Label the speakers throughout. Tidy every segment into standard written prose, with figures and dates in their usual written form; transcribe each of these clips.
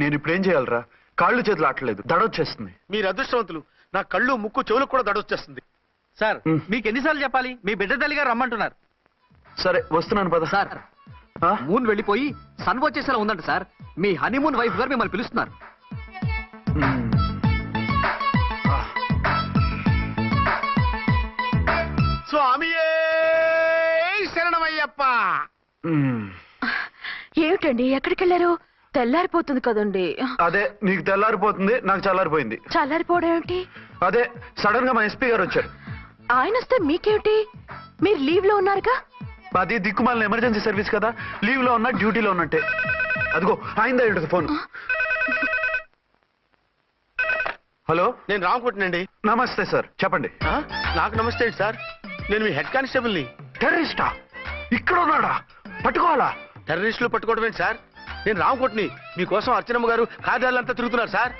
Speaker 1: నేను ఇప్పుడు ఏం చేయాలరా? కాళ్ళు చేతులు ఆటలేదు, దడొచ్చేస్తుంది.
Speaker 2: మీరు అదృష్టవంతులు. నా కళ్ళు ముక్కు చెవులకు కూడా దడొచ్చేస్తుంది.
Speaker 3: సార్ మీకు ఎన్నిసార్లు చెప్పాలి? మీ బిడ్డ తల్లి గారు రమ్మంటున్నారు.
Speaker 1: సరే వస్తున్నాను పద.
Speaker 4: సార్ మూన్ వెళ్ళిపోయి సన్ వచ్చేసేలా ఉందంట సార్. మీ హనీమూన్ వైఫ్ గారు మిమ్మల్ని పిలుస్తున్నారు.
Speaker 2: స్వామియే శరణమయ్యప్ప.
Speaker 5: ఏమిటండి ఎక్కడికి వెళ్ళారు? తెల్లారిపోతుంది కదండి.
Speaker 1: అదే నీకు తెల్లారిపోతుంది, నాకు చల్లారిపోయింది.
Speaker 5: చల్లారిపోవడం ఏమిటి?
Speaker 1: అదే సడన్ గా మా ఎస్పీ గారు వచ్చారు.
Speaker 5: ఆయన వస్తే మీకేమిటి? మీరు లీవ్ లో ఉన్నారుగా.
Speaker 1: అది దిక్కుమాలిన ఎమర్జెన్సీ సర్వీస్ కదా, లీవ్ లో ఉన్నా డ్యూటీలో ఉన్నట్టే. అదిగో ఆయిందా ఉంటుంది ఫోన్. హలో,
Speaker 2: నేను రామకుంటునండి.
Speaker 1: నమస్తే సార్, చెప్పండి.
Speaker 2: నాకు నమస్తే సార్. నేను మీ హెడ్ కానిస్టేబుల్ని.
Speaker 1: టెర్రరిస్టా? ఇక్కడ ఉన్నాడా? పట్టుకోవాలా?
Speaker 2: టెర్రరిస్టులు పట్టుకోవడం ఏంటి సార్? నేను రామకోట్ని. మీకోసం అర్చనమ్మ గారు కార్యాలయంతా తిరుగుతున్నారు సార్.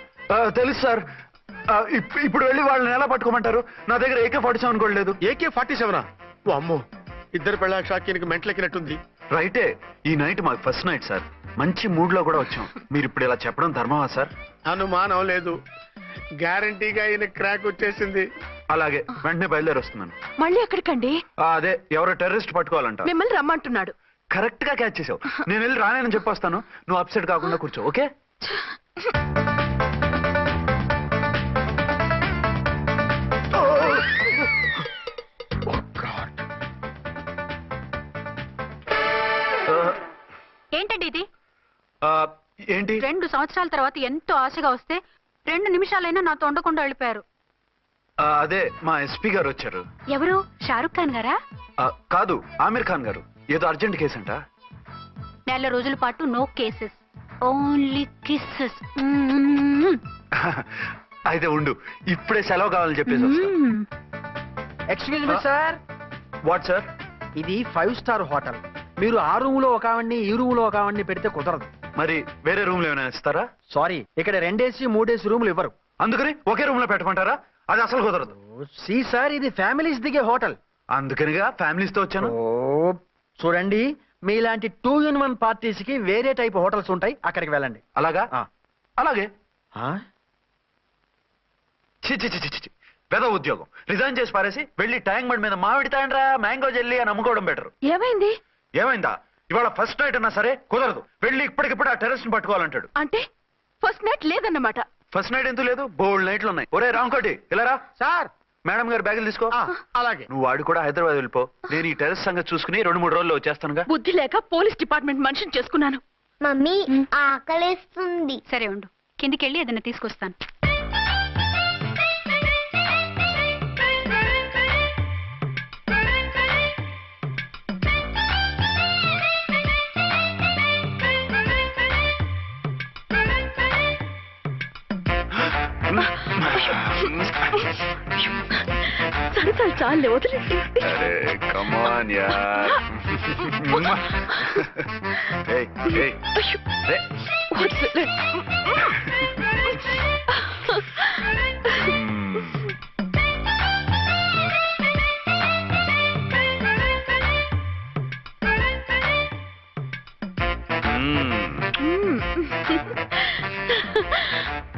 Speaker 1: తెలుసు సార్. ఇప్పుడు వెళ్ళి వాళ్ళని ఎలా పట్టుకోమంటారు? నా దగ్గర AK-47 కూడా లేదు.
Speaker 2: AK-47? ఓ అమ్మో, ఇద్దరు పెళ్ళ షాకీనికి మెంటలెక్కినట్టుంది.
Speaker 1: రైటే, ఈ నైట్ మాకు ఫస్ట్ నైట్ సార్. మంచి మూడ్ లో కూడా వచ్చాం. మీరు ఇప్పుడు ఇలా చెప్పడం ధర్మమా సార్?
Speaker 2: అనుమానం లేదు, గ్యారంటీగా ఈయన క్రాక్ వచ్చేసింది.
Speaker 1: అలాగే, వెంటనే బయలుదేరి వస్తున్నాను.
Speaker 5: మళ్ళీ ఎక్కడికండి?
Speaker 1: అదే ఎవరో టెర్రరిస్ట్ పట్టుకోవాలంట.
Speaker 5: మిమ్మల్ని రమ్మంటున్నాడు.
Speaker 1: కరెక్ట్ గా క్యాచ్ చేసావు. నేను వెళ్ళి రానేనని చెప్పొస్తాను, నువ్వు అప్సెట్ కాకుండా కూర్చో. ఓకే?
Speaker 6: ఏంటండి ఇది?
Speaker 1: ఏంటి?
Speaker 6: 2 సంవత్సరాల తర్వాత ఎంతో ఆశగా వస్తే 2 నిమిషాలైనా నాతో ఉండకుండా వెళ్ళిపోయారు.
Speaker 1: అదే మా ఎస్పీ గారు వచ్చారు.
Speaker 6: ఎవరు? షారుఖ్ ఖాన్ గారా?
Speaker 1: కాదు, ఆమిర్ ఖాన్ గారు. ఏదో అర్జెంట్ కేసు అంట.
Speaker 6: 4 రోజుల పాటు నో కేసెస్, ఓన్లీ కిస్సెస్.
Speaker 1: అయితే ఉండు, ఇప్పుడే సెలవు కావాలని చెప్పేసి.
Speaker 3: Excuse me sir.
Speaker 1: What sir?
Speaker 3: ఇది 5 స్టార్ హోటల్. మీరు ఆ రూమ్ లో ఒక ఆవిడ్ని, ఈ రూమ్ లో ఒక ఆవిడ్ని పెడితే కుదరదు.
Speaker 1: మరి వేరే రూమ్ లో ఏమైనా ఇస్తారా?
Speaker 3: సారీ, ఇక్కడ 2 AC 3 AC రూములు ఇవ్వరు.
Speaker 1: అందుకని ఒకే రూమ్ లో పెట్టమంటారా? అది అసలు కుదరదు.
Speaker 3: సి సార్, ఇది ఫ్యామిలీస్ దిగే హోటల్.
Speaker 1: అందుకనిగా ఫ్యామిలీస్ తో వచ్చాను.
Speaker 3: చూడండి, మీలాంటి 2 in 1 పార్టీస్ కి వేరే టైప్ హోటల్స్ ఉంటాయి, అక్కడికి వెళ్ళండి.
Speaker 1: అలాగా? అలాగే. పెద్ద ఉద్యోగం రిజైన్ చేసి పారేసి వెళ్ళి ట్యాంక్ బండ్ మీద మామిడి తాండ్రా మ్యాంగో జెల్లీ అని అమ్ముకోవడం బెటర్.
Speaker 5: ఏమైంది?
Speaker 1: ఏమైందా? ఇవాళ ఫస్ట్ నైట్ అన్నా సరే కుదరదు. వెళ్ళి ఇప్పటికిప్పుడు ఆ టెర్రస్ ని పట్టుకోవాలంటాడు.
Speaker 5: అంటే ఫస్ట్ నైట్ లేదన్నమాట.
Speaker 1: ఫస్ట్ నైట్ ఎందుకు లేదు? బోల్డ్ నైట్లు ఉన్నాయి. ఒరే రాంకోటి, ఇలా రా.
Speaker 2: సార్,
Speaker 1: మేడం గారు బ్యాగులు తీసుకో.
Speaker 2: అలాగే.
Speaker 1: నువ్వు వాడు కూడా హైదరాబాద్ వెళ్ళిపో. నేను ఈ టెర్రస్ సంగతి చూసుకుని 2-3 రోజుల్లో వచ్చేస్తానుగా.
Speaker 5: బుద్ధి లేక పోలీస్ డిపార్ట్మెంట్ మనిషిని చేసుకున్నాను.
Speaker 7: మమ్మీ ఆకలేస్తుంది.
Speaker 6: సరే ఉండు, కిందికెళ్ళి ఏదైనా తీసుకొస్తాను.
Speaker 5: సరసాలు చాలే, వదిలేసి.
Speaker 1: అరే కమాన్ యార్. ఏయ్ ఏయ్ రే.
Speaker 5: వదిలే.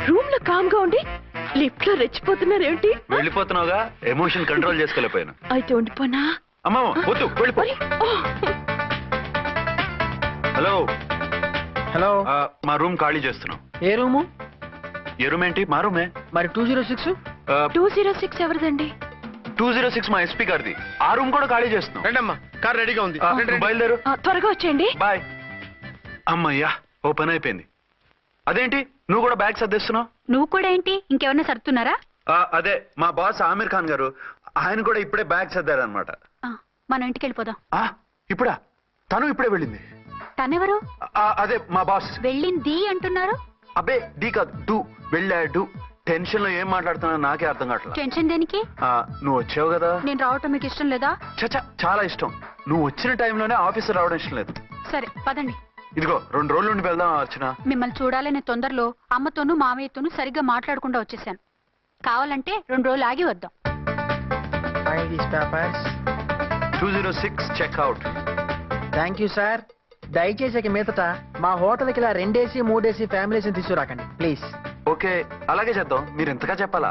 Speaker 5: రూమ్ లో కామ్ గా ఉండి లిఫ్ట్ లో రెచ్చిపోతున్నారేంటి?
Speaker 1: వెళ్ళిపోతున్నావుగా, ఎమోషన్ కంట్రోల్ చేసుకోలేకపోయాను.
Speaker 5: అయితే ఉండిపోనా?
Speaker 1: అమ్మా వద్దు, వెళ్ళిపో. హలో
Speaker 3: హలో,
Speaker 1: మా రూమ్ ఖాళీ చేస్తున్నాం.
Speaker 3: ఏ రూము?
Speaker 1: ఏ రూమ్ ఏంటి? మా రూమే.
Speaker 3: మరి 206?
Speaker 5: 206 ఎవరిదండి?
Speaker 1: 206 మా ఎస్పీ గారిది. ఆ రూమ్ కూడా ఖాళీ చేస్తున్నాం.
Speaker 2: రండమ్మా, కార్ రెడీగా ఉంది.
Speaker 1: బయలుదేరు.
Speaker 5: త్వరగా వచ్చేయండి.
Speaker 1: బాయ్. అమ్మయ్యా, ఓ పని అయిపోయింది. అదేంటి నువ్వు కూడా బ్యాగ్ సర్దేస్తున్నావు?
Speaker 6: నువ్వు కూడా ఏంటి, ఇంకెవరన్నా సర్దుతున్నారా?
Speaker 1: అదే మా బాస్ ఆమిర్ ఖాన్ గారు, ఆయన కూడా ఇప్పుడే బ్యాగ్ సర్దారనమాట.
Speaker 6: మనం ఇంటికి వెళ్ళిపోదాం.
Speaker 1: ఇప్పుడా? తను ఇప్పుడే వెళ్ళింది.
Speaker 6: తనెవరు?
Speaker 1: అదే మా బాస్.
Speaker 6: వెళ్ళింది అంటున్నారు.
Speaker 1: అబ్బే డీ కాదు, డూ. వెళ్ళాడు. టెన్షన్ లో ఏం మాట్లాడుతున్నా నాకే అర్థం కావట్లేదు.
Speaker 6: టెన్షన్ దేనికి?
Speaker 1: నువ్వు వచ్చావు కదా.
Speaker 6: నేను రావటం మీకు ఇష్టం లేదా?
Speaker 1: చచ్చా, చాలా ఇష్టం. నువ్వు వచ్చిన టైంలోనే ఆఫీసర్ రావడం ఇష్టం లేదు.
Speaker 6: సరే పదండి.
Speaker 1: ఇదిగో 2 రోజుల నుండి వెళ్దాం అర్చన.
Speaker 6: మిమ్మల్ని చూడాలనే తొందరలో అమ్మతోనూ మామయ్యతోనూ సరిగ్గా మాట్లాడకుండా వచ్చేసాను. కావాలంటే 2 రోజులు ఆగి వద్దాం.
Speaker 1: 206 చెక్అవుట్.
Speaker 3: Thank you sir. దయచేసి ఇక మీదట మా హోటల్కి ఇలా 2 AC 3 AC ఫ్యామిలీస్ తీసుకురాకండి ప్లీజ్.
Speaker 1: ఓకే అలాగే చేద్దాం. మీరు ఎంతగా చెప్పాలా?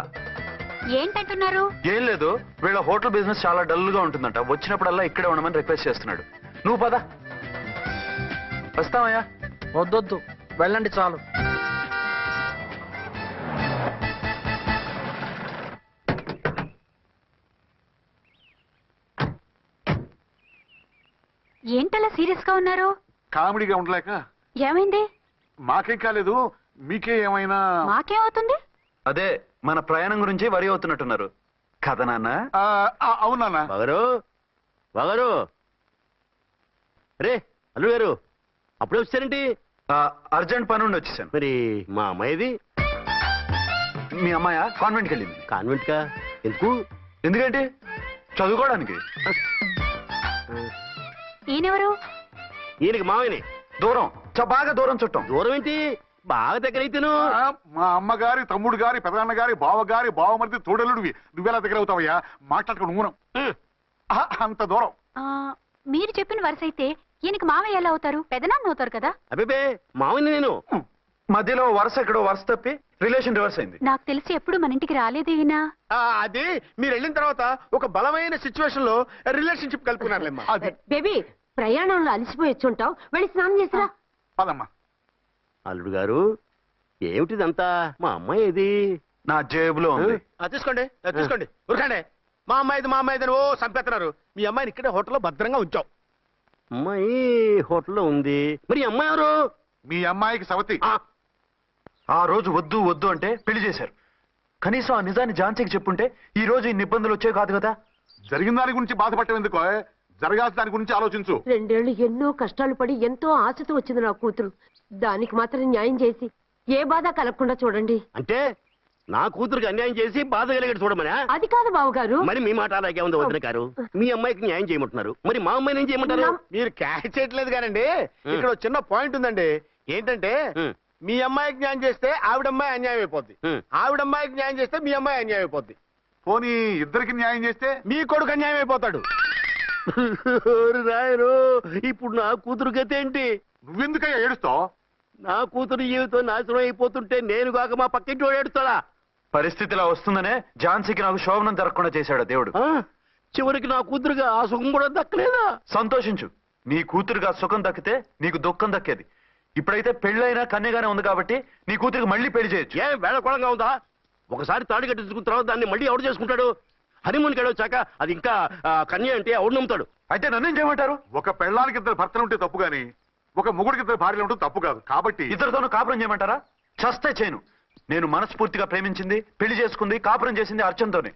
Speaker 6: ఏంటంటున్నారు?
Speaker 1: ఏం లేదు, వీళ్ళ హోటల్ బిజినెస్ చాలా డల్ గా ఉంటుందంట. వచ్చినప్పుడల్లా ఇక్కడే ఉండమని రిక్వెస్ట్ చేస్తున్నాడు. నువ్వు పద. వస్తామయ్యా.
Speaker 3: వద్దొద్దు, వెళ్ళండి చాలు.
Speaker 6: ఏంటలా సీరియస్ గా ఉన్నారు?
Speaker 2: కామెడీగా ఉండలేక.
Speaker 6: ఏమైంది?
Speaker 2: మాకేం కాలేదు, మీకే ఏమైనా?
Speaker 6: మాకేమవుతుంది?
Speaker 1: అదే మన ప్రయాణం గురించి వరి అవుతున్నట్టున్నారు కదా నాన్న?
Speaker 2: అవునా
Speaker 8: బాగారు బాగారు రే అల్లు గారు అప్పుడే వచ్చారేంటి?
Speaker 1: అర్జెంట్ పని ఉండి వచ్చేసాను.
Speaker 8: మరి మా అమ్మాయిది
Speaker 1: మీ అమ్మాయ కాన్వెంట్కి వెళ్ళింది.
Speaker 8: కాన్వెంట్ కా? ఎందుకు?
Speaker 1: ఎందుకంటే చదువుకోవడానికి.
Speaker 6: ఈయనెవరు?
Speaker 8: ఈయనకి మామయ్యని.
Speaker 1: దూరం, బాగా దూరం చుట్టం.
Speaker 8: దూరం ఏంటి, బాగా దగ్గర అయితేను.
Speaker 2: మా అమ్మగారి, తమ్ముడు గారి, పెదనాన్న గారి, బావగారి, బావమరిది తోడలుడివి. నువ్వెలా దగ్గర అవుతావయ్యా? మాట్లాడుకుని ఊనం. అంత దూరం.
Speaker 6: మీరు చెప్పిన వరుస అయితే ఈయనకి మావయ్య ఎలా అవుతారు? పెదనాన్న అవుతారు కదా.
Speaker 8: అబ్బే మామయ్యని నేను.
Speaker 1: మధ్యలో వరుస ఎక్కడో వరుస తప్పి రిలేషన్ రివర్స్ అయింది.
Speaker 6: నాకు తెలిసి ఎప్పుడు మన ఇంటికి రాలేదు ఈయన.
Speaker 2: అది మీరు వెళ్ళిన తర్వాత ఒక బలమైన సిచ్యువేషన్ లో రిలేషన్షిప్ కలుపుకున్నారులేమ్మా. అది
Speaker 5: బేబీ ప్రయాణంలో అలసిపోయి వచ్చుంటావు, వెళ్ళి స్నానం చేసిరా.
Speaker 2: పదమ్మా.
Speaker 8: అల్లుడు గారు ఏమిటిదంతా? మా అమ్మాయి ఏది?
Speaker 1: నా జేబులో ఉంది.
Speaker 2: తీసుకోండి తీసుకోండి, ఉరకండి. మా అమ్మాయిది మా అమ్మాయిది ఓ చంపేస్తున్నారు. మీ అమ్మాయిని ఇక్కడే హోటల్లో భద్రంగా ఉంచాం.
Speaker 8: అమ్మాయి హోటల్లో ఉంది. మరి ఈ అమ్మాయి ఎవరు?
Speaker 2: మీ అమ్మాయికి సవతి.
Speaker 1: ఆ రోజు వద్దు వద్దు అంటే పెళ్లి చేశారు. కనీసం ఆ నిజాన్ని ఝాన్సీకి చెప్పుంటే ఈ రోజు ఇన్ని ఇబ్బందులు వచ్చే కాదు కదా.
Speaker 2: జరిగిన దాని గురించి బాధపడటం ఎందుకో, జరగాల్సిన దాని గురించి ఆలోచించు.
Speaker 5: 2 ఏళ్లు ఎన్నో కష్టాలు పడి ఎంతో ఆశతో వచ్చింది నా కూతురు. దానికి మాత్రం న్యాయం చేసి ఏ బాధ కలగకుండా చూడండి.
Speaker 8: అంటే నా కూతురికి అన్యాయం చేసి బాధ కలిగేది చూడమనా?
Speaker 5: అది కాదు బావగారు.
Speaker 8: మరి మీ మాట అలాగే ఉంది వదిన గారు. మీ అమ్మాయికి న్యాయం చేయమంటున్నారు, మరి మా అమ్మాయిని ఏం చేయమంటారు?
Speaker 2: మీరు క్యాచ్ చేయట్లేదు కానండి. ఇక్కడ ఒక చిన్న పాయింట్ ఉందండి. ఏంటంటే మీ అమ్మాయికి న్యాయం చేస్తే ఆవిడమ్మాయి అన్యాయం అయిపోద్ది, ఆవిడమ్మాయికి న్యాయం చేస్తే మీ అమ్మాయి అన్యాయం అయిపోద్ది. పోనీ ఇద్దరికి న్యాయం చేస్తే మీ కొడుకు అన్యాయం అయిపోతాడు.
Speaker 8: రాయరు, ఇప్పుడు నా కూతురు గతి ఏంటి?
Speaker 2: నువ్వెందుకయ్యా ఏడుస్తావు?
Speaker 8: నా కూతురు జీవితం నాశనం అయిపోతుంటే నేను కాక మా పక్కింటి వాడు ఏడుస్తాడా?
Speaker 1: పరిస్థితిలా వస్తుందనే ఝాన్సీకి నాకు శోభనం జరగకుండా చేశాడు దేవుడు.
Speaker 8: చివరికి నా కూతురుగా ఆ సుఖం కూడా దక్కలేదా?
Speaker 1: సంతోషించు, నీ కూతురుగా సుఖం దక్కితే నీకు దుఃఖం దక్కేది. ఇప్పుడైతే పెళ్ళైనా కన్యగానే ఉంది కాబట్టి నీ కూతురికి మళ్ళీ పెళ్లి చేయొచ్చు.
Speaker 8: ఏం వేళకోళంగా ఉందా? ఒకసారి తాడు కట్టించుకున్న తర్వాత దాన్ని మళ్ళీ ఎవడు చేసుకుంటాడు? హనీమూన్కి వచ్చాక అది ఇంకా కన్య అంటే ఎవడు నమ్ముతాడు?
Speaker 1: అయితే నన్నేం చేయమంటారు?
Speaker 2: ఒక పెళ్ళానికి 2 భర్తలు ఉంటే తప్పు గాని ఒక మొగుడికి 2 భార్యలు ఉంటే తప్పు కాదు. కాబట్టి
Speaker 1: ఇద్దరితోనూ కాపురం చేయమంటారా? చస్తే చేయను. నేను మనస్ఫూర్తిగా ప్రేమించింది, పెళ్లి చేసుకుంది, కాపురం చేసింది అర్చనతోనే.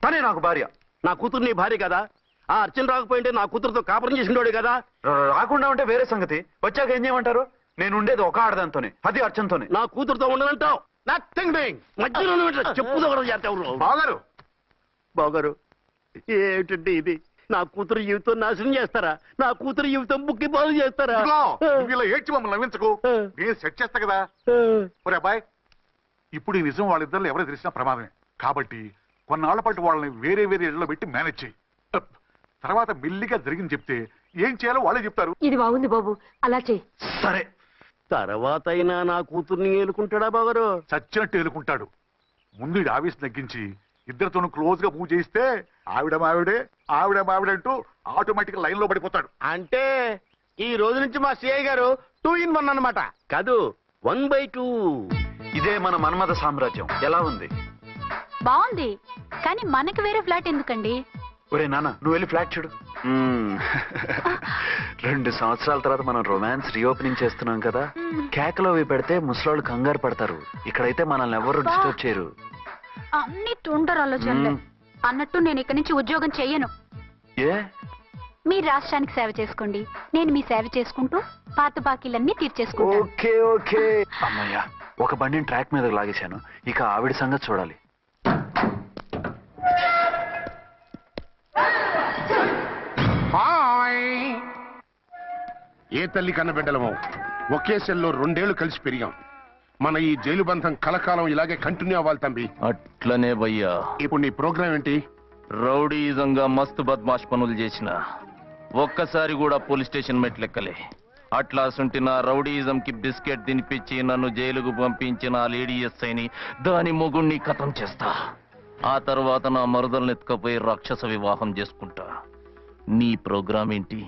Speaker 1: తనే నాకు భార్య.
Speaker 8: నా కూతురు నీ భార్య కదా? ఆ అర్చన రాకపోయింటే నా కూతురుతో కాపురం చేసినోడే కదా?
Speaker 1: రాకుండా ఉంటే వేరే సంగతి. వచ్చాక ఏం చేయమంటారు? నేను ఉండేది ఒక ఆడదాంతోనే, అది అర్చనతోనే.
Speaker 8: నా కూతురుతో ఉండనంటావు?
Speaker 2: Nothing doing.
Speaker 8: మధ్యలో చెప్పుదో కూడా చేస్తావు.
Speaker 2: బాగారు
Speaker 8: బాగారు ఏమిటంటే ఇది? నా కూతురు జీవితం నాశనం చేస్తారా? నా కూతురు జీవితం బుక్కి బాగు చేస్తారా?
Speaker 2: ఇలా ఏడ్చి మమ్మల్ని నవ్వించకు. నేను సెట్ చేస్తా కదా. ఒరే అబ్బాయి, ఇప్పుడు ఈ నిజం వాళ్ళిద్దరు ఎవరో తెలిసినా ప్రమాదమే. కాబట్టి కొన్నాళ్ల పాటు వాళ్ళని వేరే వేరే ఇళ్లలో పెట్టి మేనేజ్ చేయి. తర్వాత మెల్లిగా జరిగింది చెప్తే ఏం చేయాలో వాళ్ళే చెప్తారు.
Speaker 5: ఇది బాగుంది బాబు, అలా చెయ్యి.
Speaker 1: సరే,
Speaker 8: తర్వాత అయినా నా కూతుర్ని ఏలుకుంటాడా బాగారు?
Speaker 2: చచ్చినట్టు ఏలుకుంటాడు. ముందు ఈ ఆవేశం తగ్గించి ఇద్దరితోనూ క్లోజ్ గా మూవ్ చేయిస్తే ఆవిడ మావిడే అంటూ ఆటోమేటిక్ లైన్ లో పడిపోతాడు.
Speaker 8: అంటే ఈ రోజు నుంచి మా సిఐ గారు 2 in 1 అన్నమాట. కాదు, 1/2.
Speaker 1: ఇదే మన మన్మథ సామ్రాజ్యం. ఎలా ఉంది?
Speaker 6: బాగుంది, కానీ మనకి వేరే ఫ్లాట్ ఎందుకండి?
Speaker 1: ఒరే నాన్న, నువ్వు వెళ్ళి ఫ్లాట్ చూడు. 2 సంవత్సరాల తర్వాత మనం రొమాన్స్ రీఓపెనింగ్ చేస్తున్నాం కదా. కేకలో అవి పెడితే ముసలోళ్ళు కంగారు పడతారు. ఇక్కడైతే మనల్ని ఎవరు డిస్టర్బ్ చేయరు.
Speaker 6: అన్ని తొందర ఆలోచనలే. అన్నట్టు నేను ఇక్కడి నుంచి ఉద్యోగం చెయ్యను.
Speaker 1: ఏ?
Speaker 6: మీరు రాష్ట్రానికి సేవ చేసుకోండి, నేను మీ సేవ చేసుకుంటూ పాత బాకీలన్నీ తీర్చేసుకుంటాను.
Speaker 1: Okay okay. అమ్మయ్యా, ఒక బండిని ట్రాక్ మీద లాగేశాను. ఇక ఆవిడ సంగతి చూడాలి.
Speaker 9: ఏ తల్లి కన్న బిడ్డలమో ఒకే సెల్లో 2 ఏళ్లు కలిసి పెరిగాం. మన ఈ జైలు బంధం కలకాలం ఇలాగే కంటిన్యూ అవ్వాలి తంబి.
Speaker 10: అట్లనే భయ్యా.
Speaker 9: ఇప్పుడు నీ ప్రోగ్రామ్ ఏంటి?
Speaker 10: రౌడీజంగా మస్తు బద్మాష్ పనులు చేసిన ఒక్కసారి కూడా పోలీస్ స్టేషన్ మెట్లెక్కలే. అట్లాసుంటి నా రౌడీయిజం కి బిస్కెట్ తినిపించి నన్ను జైలుకు పంపించిన ఆ లేడీ ఎస్ఐని దాని మొగుణ్ణి ఖతం చేస్తా. ఆ తర్వాత నా మరుదల్ని ఎత్తుకపోయి రాక్షస వివాహం చేసుకుంటా. నీ ప్రోగ్రామ్ ఏంటి?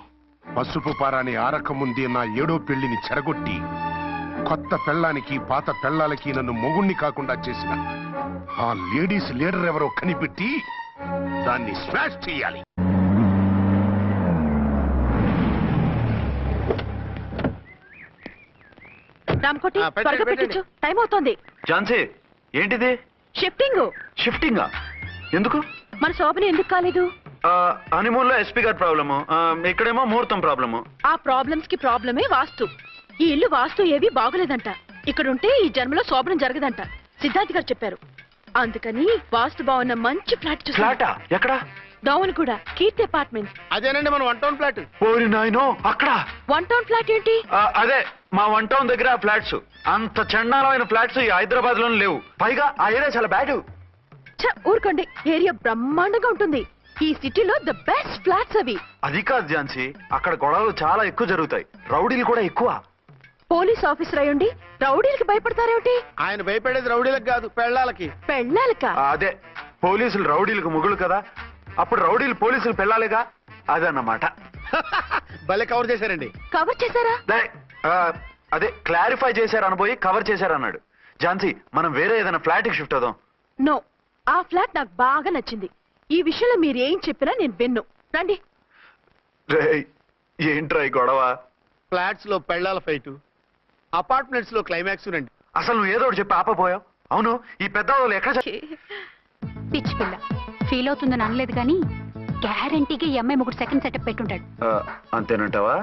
Speaker 9: పసుపు పారాని ఆరక ముందే నా 7వ పెళ్లిని చెరగొట్టి కొత్త పెళ్ళానికి పాత పెళ్ళాలకి నన్ను మొగుణ్ణి కాకుండా చేసిన ఆ లేడీస్ లీడర్ ఎవరో కనిపెట్టి దాన్ని స్మాష్ చేయాలి.
Speaker 5: రామకోటి త్వరగా పెట్టించు, టైం అవుతోంది.
Speaker 1: ఝాన్సీ ఏంటిది?
Speaker 5: షిఫ్టింగ్.
Speaker 1: షిఫ్టింగా? ఎందుకు?
Speaker 5: మన శోభని ఎందుకు కాలేదు?
Speaker 1: హనీమూన్ లో ఎస్పీ గారి ప్రాబ్లము, ఇక్కడేమో ముహూర్తం ప్రాబ్లము.
Speaker 5: ఆ ప్రాబ్లమ్స్ కి ప్రాబ్లమే వాస్తు. ఈ ఇల్లు వాస్తు ఏవి బాగోలేదంట. ఇక్కడుంటే ఈ జన్మలో శోభనం జరగదంట సిద్ధార్థ్ గారు చెప్పారు. అందుకని వాస్తు బాగున్న మంచి ఫ్లాట్ చూసా.
Speaker 1: ఫ్లాటా? ఎక్కడ?
Speaker 5: డౌన్ కూడా కీర్తి అపార్ట్మెంట్.
Speaker 8: అదేనండి మన 1 టౌన్ ఫ్లాట్.
Speaker 1: ఓరి నాయనో, అక్కడ
Speaker 5: 1 టౌన్ ఫ్లాట్ ఏంటి?
Speaker 1: అదే మా 1 టౌన్ దగ్గర ఫ్లాట్స్. అంత చండాలమైన ఫ్లాట్స్ ఈ హైదరాబాద్ లోనే లేవు. పైగా ఆ ఏరియా చాలా బ్యాడ్.
Speaker 5: ఊరుకోండి, ఏరియా బ్రహ్మాండంగా ఉంటుంది. ఈ సిటీలో ద బెస్ట్ ఫ్లాట్స్ అవి.
Speaker 1: అది కాదు ఝాన్సీ, అక్కడ గొడవలు చాలా ఎక్కువ జరుగుతాయి, రౌడీలు కూడా ఎక్కువ.
Speaker 5: పోలీస్ ఆఫీసర్ అయ్యుండి రౌడీలకి భయపడతారేమిటి?
Speaker 8: ఆయన భయపడేది రౌడీలకు కాదు, పెళ్ళాలకి.
Speaker 5: పెళ్ళాలక?
Speaker 1: అదే, పోలీసులు రౌడీలకు మొగులు కదా, అప్పుడు రౌడీలు పోలీసులు పెళ్ళాలిగా, అదన్నమాట.
Speaker 8: భలే కవర్ చేశారండి.
Speaker 5: కవర్ చేశారా?
Speaker 1: అదే క్లారిఫై చేశారు అనబోయి కవర్ చేశారు అన్నాడు. ఝాన్సీ, మనం వేరే ఏదైనా ఫ్లాట్ కి షిఫ్ట్ అవుదాం.
Speaker 5: నో, ఆ ఫ్లాట్ నాకు బాగా నచ్చింది. ఈ విషయంలో మీరు ఏం చెప్పినా నేను విన్ను. రండి.
Speaker 1: ఏంట్రా ఈ గొడవ?
Speaker 8: ఫ్లాట్స్ లో పెళ్ళాల ఫైట్, అపార్ట్మెంట్స్ లో క్లైమాక్స్ రండి.
Speaker 1: అసలు నువ్వు ఏదో ఒకటి చెప్పి ఆపపోయావు. అవును, ఈ పెద్ద వాళ్ళు ఎక్కడ
Speaker 6: పిచ్చి పిల్ల ఫీల్ అవుతుందని అనలేదు కానీ గ్యారంటీగా ఈ అమ్మాయి ముగ్గురు సెకండ్ సెటప్ పెట్టుంటాడు.
Speaker 1: అంతేనంటావా?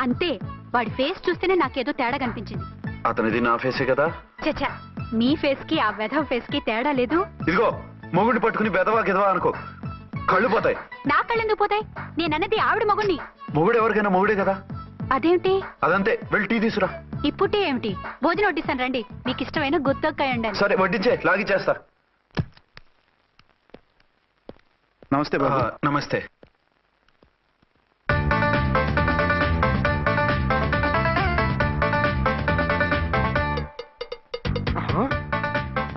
Speaker 6: అంతే. వాడి ఫేస్ చూస్తేనే నాకేదో తేడా కనిపించింది.
Speaker 1: అతనిది నా ఫేసే కదా.
Speaker 6: చచ్చా, మీ ఫేస్ కి ఆ వెధవ ఫేస్ కి తేడా లేదు.
Speaker 1: ఇదిగో, మొగుడిని పట్టుకుని బెదవా గిదవా అనుకో, కళ్ళు పోతాయి.
Speaker 6: నా కళ్ళెందుకు పోతాయి? నేనన్నది ఆవిడ మగుణ్ణి.
Speaker 1: మొగుడు ఎవరికైనా మొగుడే కదా.
Speaker 6: అదేంటి?
Speaker 1: అదంతే, వెళ్ళి టీ తీసురా.
Speaker 6: ఇప్పుడే ఏమిటి? భోజనం వడ్డిస్తాను రండి. మీకు ఇష్టమైన గుత్తొక్కాయ ఉండాలి.
Speaker 1: సరే వడ్డించే, లాగిచ్చేస్తా.
Speaker 3: నమస్తే బాబు.
Speaker 1: నమస్తే.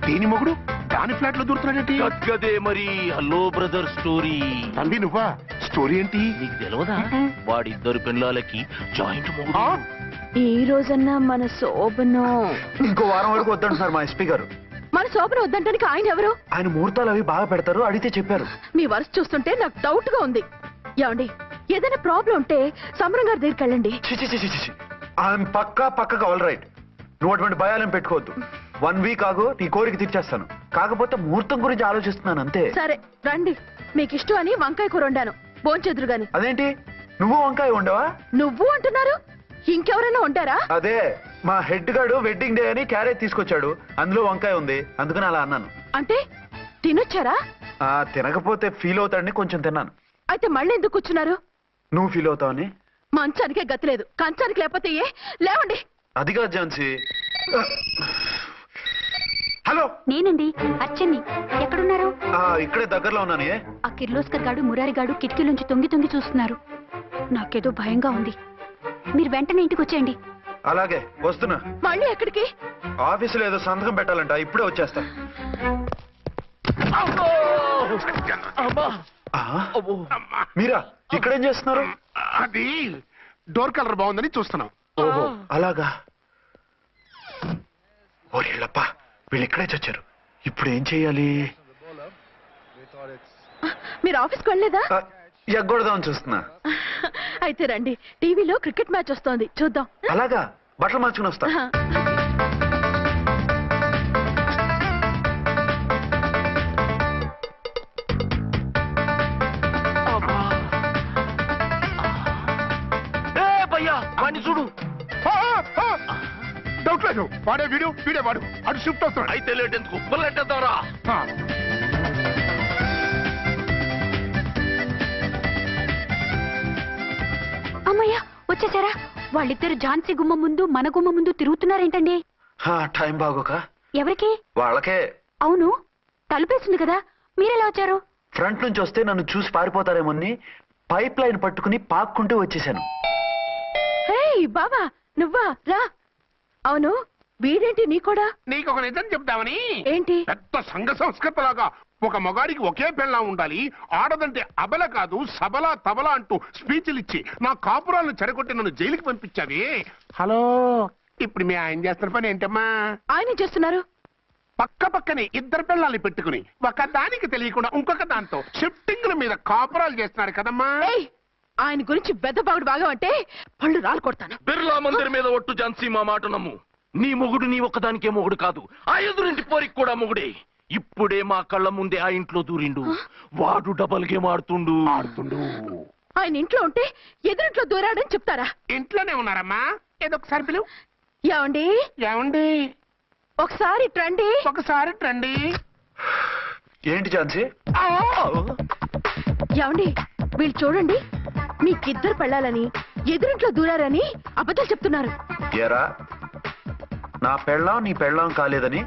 Speaker 9: దేని మొగుడు దాని ఫ్లాట్ లో దూరుతున్నాడేంటి?
Speaker 10: గదే మరి. Hello brother story.
Speaker 9: తండ్రి నువ్వా? స్టోరీ ఏంటి?
Speaker 10: నీకు తెలియదా? వాడిద్దరు పిల్లలకి జాయింట్ మొగుడు.
Speaker 5: ఈ రోజన్నా మన శోభను.
Speaker 1: ఇంకో వారం వరకు వద్దంటున్నారు మా ఎస్పీ గారు.
Speaker 5: మన శోభను వద్దంటానికి ఆయన ఎవరు?
Speaker 1: ఆయన ముహూర్తాలు అవి బాగా పెడతారు, అడిగితే చెప్పారు.
Speaker 5: మీ వరుస చూస్తుంటే నాకు డౌట్ గా ఉంది. ఏమండి, ఏదైనా ప్రాబ్లం ఉంటే సమరం గారి దగ్గరికి వెళ్ళండి.
Speaker 1: ఆయన పక్కగా ఆల్ రైట్. నువ్వు అటువంటి భయాలను పెట్టుకోవద్దు. 1 వీక్ ఆగు, నీ కోరిక తీర్చేస్తాను. కాకపోతే ముహూర్తం గురించి ఆలోచిస్తున్నాను అంతే.
Speaker 5: సరే రండి. మీకు ఇష్టం అని వంకాయ కూర వండాను, భోంచెదురు గాని.
Speaker 1: అదేంటి, నువ్వు వంకాయ ఉండవా?
Speaker 5: నువ్వు అంటున్నారు, ఇంకెవరైనా ఉంటారా?
Speaker 1: అదే, మా హెడ్ గాడు వెడ్డింగ్ డే అని క్యారేజ్ తీసుకొచ్చాడు, అందులో వంకాయ ఉంది, అందుకని అలా అన్నాను.
Speaker 5: అంటే తినొచ్చారా?
Speaker 1: తినకపోతే ఫీల్ అవుతాడని కొంచెం తిన్నాను.
Speaker 5: అయితే మళ్ళీ ఎందుకు కూర్చున్నారు?
Speaker 1: నువ్వు ఫీల్ అవుతావని.
Speaker 5: మంచానికే గతి లేదు, కంచానికి లేకపోతే ఏ? లేవండి.
Speaker 1: అది కాదు ఝాన్సీ. హలో,
Speaker 6: నేనండి అర్చన్ని. ఎక్కడున్నారు?
Speaker 1: ఇక్కడే దగ్గరలో ఉన్నాను.
Speaker 6: ఆ కిర్లోస్కర్ గాడు మురారి గాడు కిటికీలోంచి తొంగి చూస్తున్నారు. నాకేదో భయంగా ఉంది. మీరు వెంటనే ఇంటికి వచ్చేయండి.
Speaker 1: అలాగే వస్తున్నా.
Speaker 5: మళ్ళీ ఎక్కడికి?
Speaker 1: ఆఫీసులో ఏదో సంతకం పెట్టాలంట, ఇప్పుడే వచ్చేస్తా. మీరా ఇక్కడేం చేస్తున్నారు?
Speaker 9: అది డోర్ కలర్ బాగుందని చూస్తున్నాం.
Speaker 1: ఓహో అలాగా. ఓరేళ్ళప్ప, వీళ్ళు ఇక్కడే చచ్చారు. ఇప్పుడు ఏం చెయ్యాలి?
Speaker 5: మీరు ఆఫీస్కి వెళ్ళలేదా?
Speaker 1: ఎగ్గొడదామని చూస్తున్నా.
Speaker 5: అయితే రండి, టీవీలో క్రికెట్ మ్యాచ్ వస్తోంది, చూద్దాం.
Speaker 1: అలాగా, బట్టలు మార్చుకుని వస్తా.
Speaker 10: వాడిని చూడు.
Speaker 9: డౌట్ లేదు, వాడే వీడే వాడు. అటు షిఫ్ట్ వస్తున్నాడు.
Speaker 10: అయితే లేట్ ఎందుకు, బుల్లెట్టేద్దాంరా.
Speaker 6: అమ్మయ్యా, వచ్చేసారా? వాళ్ళిద్దరు ఝాన్సీ గుమ్మ ముందు మన గుమ్మ ముందు తిరుగుతున్నారేంటండి?
Speaker 1: టైం బాగోక.
Speaker 6: ఎవరికి?
Speaker 1: వాళ్ళకే.
Speaker 6: అవును, తలుపేసింది కదా, మీరెలా వచ్చారు?
Speaker 1: ఫ్రంట్ నుంచి వస్తే నన్ను చూసి పారిపోతారేమోని పైప్ లైన్ పట్టుకుని పాక్కుంటూ వచ్చేసాను.
Speaker 5: హే, బావా నువ్వా రా. అవును వీడేంటి నీ కూడా?
Speaker 9: నీకు ఒక నిజం చెప్తామని.
Speaker 5: ఏంటి?
Speaker 9: పెద్ద సంఘ సంస్కృతలాగా ఒక మగాడికి ఒకే పెళ్ళం ఉండాలి, ఆడదంటే అబల కాదు సబల తబల అంటూ స్పీచ్లు ఇచ్చి నా కాపురాలను చెడగొట్టి నన్ను జైలుకి పంపించావి. హలో, ఇప్పుడు మీ ఆయన చేస్తున్న పని ఏంటమ్మా?
Speaker 5: ఆయన చేస్తున్నారు
Speaker 9: పక్క పక్కనే ఇద్దరు పిల్లల్ని పెట్టుకుని ఒక దానికి తెలియకుండా ఇంకొక దాంతో షిఫ్టింగ్ల మీద కాపురాలు చేస్తున్నారు కదమ్మా.
Speaker 5: ఆయన గురించి బెద్దబాగుడు బాగా అంటే పళ్ళు రాలు కొడతాను.
Speaker 10: బిర్లా మందిర్ మీద ఒట్టు ఝాన్సీ, మా మాట నమ్ము. నీ మొగుడు నీ ఒక్కదానికే మొగుడు కాదు, ఆ ఎదురింటి పోరికి కూడా మొగుడే. ఇప్పుడే మా కళ్ళ ముందే ఆ ఇంట్లో దూరిండు. వాడు డబల్ గేమ్ ఆడుతుండు.
Speaker 5: ఆయన ఇంట్లో ఉంటే ఎదురింట్లో దూరాడని చెప్తారా?
Speaker 9: ఇంట్లోనే ఉన్నారమ్మా. ఏదొకసారి పిలువు.
Speaker 5: ఏమండి
Speaker 9: ఏమండి
Speaker 5: ఒకసారి ట్రండి.
Speaker 9: ఒకసారి ట్రండి.
Speaker 1: ఏంటి ఝాన్సీ?
Speaker 5: ఏమండి వీళ్ళు చూడండి, మీకిద్దరు పెళ్ళాలని ఎదురింట్లో దూరారని అబద్ధాలు చెప్తున్నారు.
Speaker 1: ఎరా, నా పెళ్ళాం నీ పెళ్ళాం కాలేదని,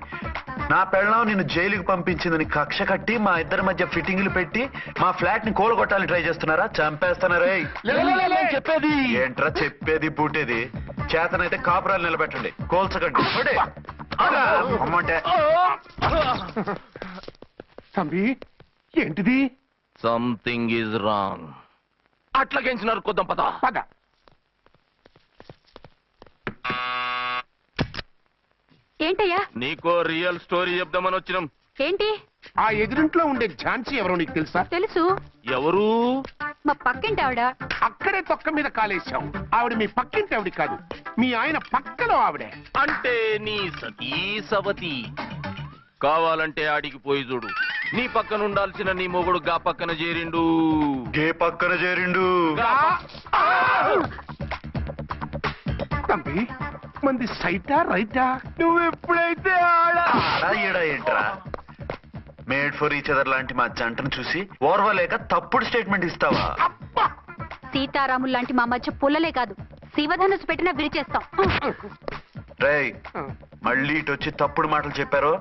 Speaker 1: నా పెళ్ళాం నిన్ను జైలుకి పంపించిందని కక్ష కట్టి మా ఇద్దరి మధ్య ఫిట్టింగ్లు పెట్టి మా ఫ్లాట్ ని కూలగొట్టాలని ట్రై చేస్తున్నారా? చంపేస్తున్నారే.
Speaker 10: చెప్పేది
Speaker 1: ఏంట్రా చెప్పేది బూటేది? చేతనైతే కాపురాలు నిలబెట్టండి, కోల్చకండి. అమ్మంటే
Speaker 9: తంబి ఏంటిది?
Speaker 10: Something is wrong. అట్లాగేంచినారు కొద్దాం పద.
Speaker 9: పద.
Speaker 6: ఏంటయ్యా?
Speaker 10: నీకో రియల్ స్టోరీ చెప్దామని వచ్చినాం.
Speaker 6: ఏంటి?
Speaker 9: ఆ ఎదురింట్లో ఉండే ఝాన్సీ ఎవరో నీకు తెలుసా?
Speaker 6: తెలుసు.
Speaker 10: ఎవరు?
Speaker 6: మా పక్కింటి ఆవిడ.
Speaker 9: అక్కడే తొక్క మీద కాలేశావు. ఆవిడ మీ పక్కింటి ఆవిడ కాదు, మీ ఆయన పక్కలో ఆవిడే.
Speaker 10: అంటే నీ సతీ సవతి. కావాలంటే ఆడికి పోయి చూడు. నీ పక్కన ఉండాల్సిన నీ మొగుడు గా పక్కన చేరిండు.
Speaker 1: గే పక్కన చేరిండు.
Speaker 9: తంబి మంది సైటా రైటా?
Speaker 1: నువ్వు ఎప్పుడైతే ఆడా ఏంట్రా? మేడ్ ఫర్ ఈచ్ అదర్ లాంటి మా జంటను చూసి ఓర్వలేక తప్పుడు స్టేట్మెంట్ ఇస్తావా?
Speaker 6: సీతారాములు లాంటి మా మధ్య పుల్లలే కాదు, శివధనుసు పెట్టినా విరిచేస్తాం.
Speaker 1: రేయ్, మళ్ళీ ఇటు వచ్చి తప్పుడు మాటలు చెప్పారో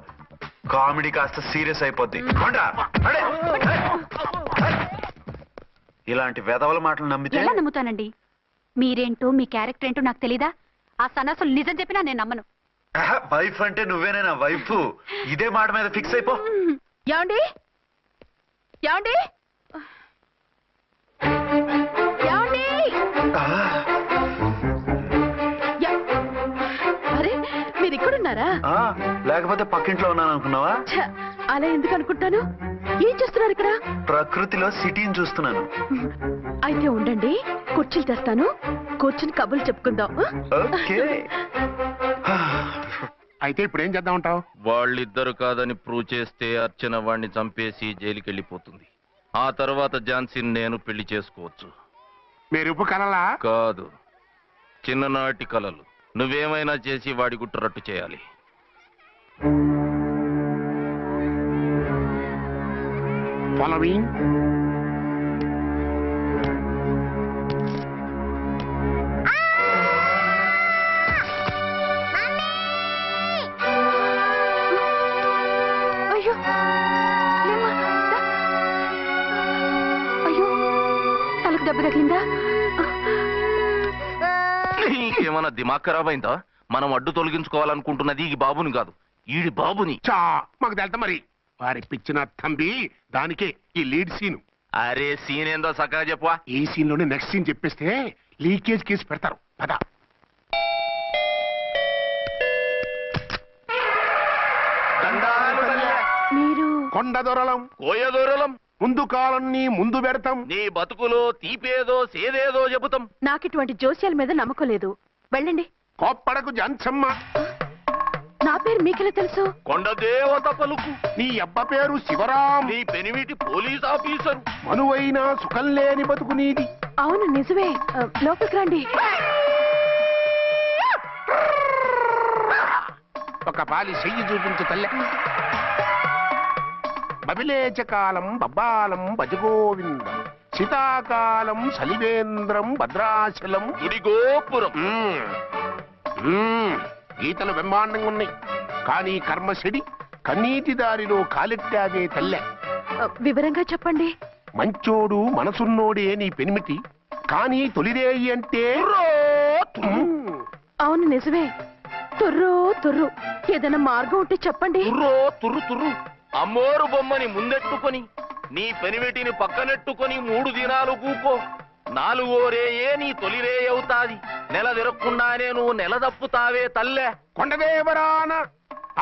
Speaker 1: కామెడీ కాస్త సీరియస్ అయిపోద్ది. ఇలాంటి వెధవల మాటలు నమ్మితే
Speaker 6: ఎలా నమ్ముతానండి? మీరేంటో మీ క్యారెక్టర్ ఏంటో నాకు తెలీదా? ఆ సన్నాసులు నిజం చెప్పినా నేను నమ్మను.
Speaker 1: వైఫ్ అంటే నువ్వేనా వైఫ్? ఇదే మాట మీద ఫిక్స్ అయిపో.
Speaker 5: ఏమండి ఏమండి ఏమండి? అరే మీరు ఇక్కడున్నారా?
Speaker 1: లేకపోతే పక్కింట్లో ఉన్నాను అనుకున్నావా?
Speaker 5: అలా ఎందుకు అనుకుంటాను? ఏం చేస్తున్నారు ఇక్కడ?
Speaker 1: ప్రకృతిలో సిటీని చూస్తున్నాను.
Speaker 5: అయితే ఉండండి, కుర్చీలు తెస్తాను, కూర్చుని కబుర్లు చెప్పుకుందాం.
Speaker 1: ఓకే.
Speaker 9: అయితే ఇప్పుడు ఏం చేద్దాం అంటావు?
Speaker 10: వాళ్ళిద్దరు కాదని ప్రూవ్ చేస్తే అర్చన వాణ్ణి చంపేసి జైలుకి వెళ్ళిపోతుంది. ఆ తర్వాత ఝాన్సీని నేను పెళ్లి చేసుకోవచ్చు.
Speaker 9: మీరు కలలా?
Speaker 10: కాదు, చిన్ననాటి కలలు. నువ్వేమైనా చేసి వాడి గుట్టు రట్టు చేయాలి.
Speaker 9: ఫాలోయింగ్.
Speaker 6: అయ్యో లేమ్మా, దా. అయ్యో తలకు దెబ్బ తగిలిందా?
Speaker 10: నీకేమన్నా దిమాగ్ ఖరాబ్ అయిందా? మనం అడ్డు తొలగించుకోవాలనుకుంటున్నది ఈ బాబుని కాదు, ఈడి బాబుని.
Speaker 9: చా మాకు తెలుతా మరి. వారి పిచ్చిన తంబి దానికే ఈ లీడ్ సీన్.
Speaker 10: అరే సీన్ ఏందో సక్కగా చెప్పవా?
Speaker 9: ఈ సీన్ లోనే నెక్స్ట్ సీన్ చెప్పేస్తే లీకేజ్ కేసు పెడతారు. పద.
Speaker 5: మీరు
Speaker 9: కొండ దొరలం
Speaker 10: కోయ దూరలం
Speaker 9: ముందు కాలన్నీ ముందు పెడతాం.
Speaker 10: నీ బతుకులో తీపేదో సేదేదో చెబుతాం.
Speaker 5: నాకు ఇటువంటి జోస్యాల మీద నమ్మకం లేదు. వెళ్ళండి.
Speaker 9: కోప్పడకు జంచమ్మ.
Speaker 5: నా పేరు మీకెలా తెలుసు?
Speaker 10: కొండ దేవత పలుకు.
Speaker 9: నీ అబ్బ పేరు శివరాం.
Speaker 10: నీ పెనిమిటి పోలీస్ ఆఫీసరు.
Speaker 9: మనువైన సుఖం లేని బతుకు నీది.
Speaker 5: అవును నిజమే. లోపలికి రండి.
Speaker 9: ఒక పాలి చెయ్యి చూపించు తల్లె. బబిలేచకాలం బబ్బాలం భజగోవిందం శీతాకాలం సలివేంద్రం భద్రాచలం
Speaker 10: గుడి గోపురం.
Speaker 9: గీతలు బ్రహ్మాండంగా ఉన్నాయి, కానీ కర్మ చెడి కన్నీటి దారిలో కాలెట్టాగే తల్లె.
Speaker 5: వివరంగా చెప్పండి.
Speaker 9: మంచోడు మనసున్నోడే నీ పెనిమిటి, కానీ తొలిరేయి అంటే
Speaker 5: అవును నిజమే. తుర్రు తుర్రు. ఏదైనా మార్గం ఉంటే చెప్పండి.
Speaker 10: తుర్రో తుర్రు తుర్రు. అమ్మోరు బొమ్మని ముందెట్టుకొని నీ పెనివెటిని పక్కనెట్టుకొని 3 దినాలు కూకో. 4వ రేయే నీ తొలి రే అవుతాది. నెల తిరగకుండానే నువ్వు నెల తప్పుతావే తల్లే.
Speaker 9: కొండదేవరాన